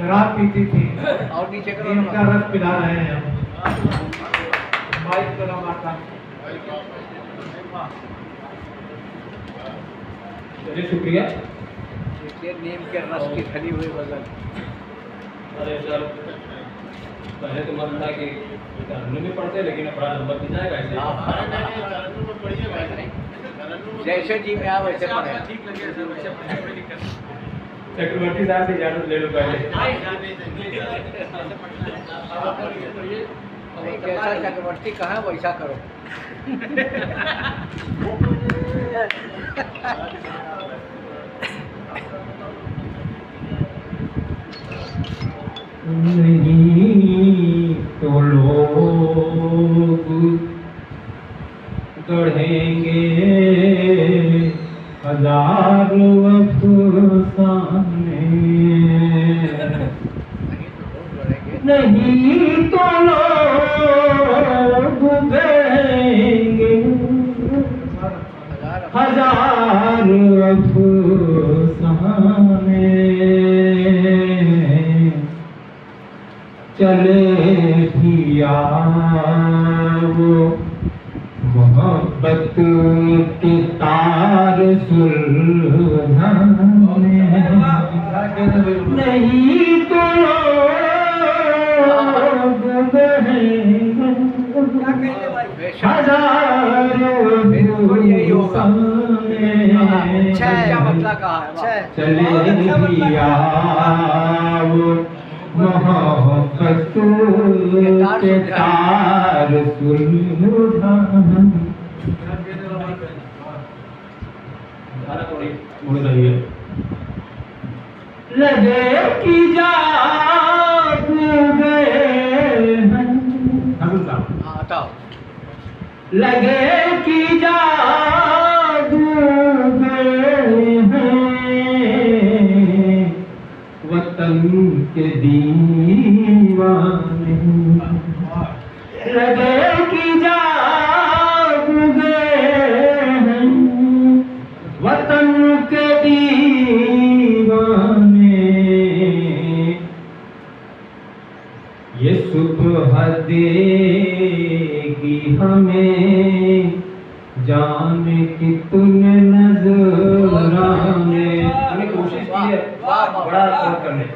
शराब पीती थी और नीचे करो इनका रस पिला रहे हैं हम। माइक चला माता। चलिए शुक्रिया। नीम के रस की खली हुई बगल। अरे सर पहले तो मन था कि कानून भी पढ़ते लेकिन अब बड़ा नंबर भी जाएगा ऐसे। जैसे जी में आप वैसे पढ़े। चक्रवर्ती साहब से इजाजत ले लो पहले। जैसा चक्रवर्ती कहाँ वैसा करो। नहीं तो लोग गढ़ेंगे हजारों अफसाने, नहीं तो लोग गढ़ेंगे हजारों अफसाने। चले भी आओ मोहब्बत के तार सुलझाने, नहीं तो लोग बहेंगे हजारों अफसाने। क्या मतलब कहा है? चले भी आओ मोहब्बत के तार सुलझाने। लगे कि जाग गए हैं, लगे कि जाग गए हैं वतन के दीवाने। लगे कि जाग गए हैं वतन के दीवाने। ये सुबह देगी हमें जाने की तूने नजराने। हमने कोशिश की है बड़ा करने।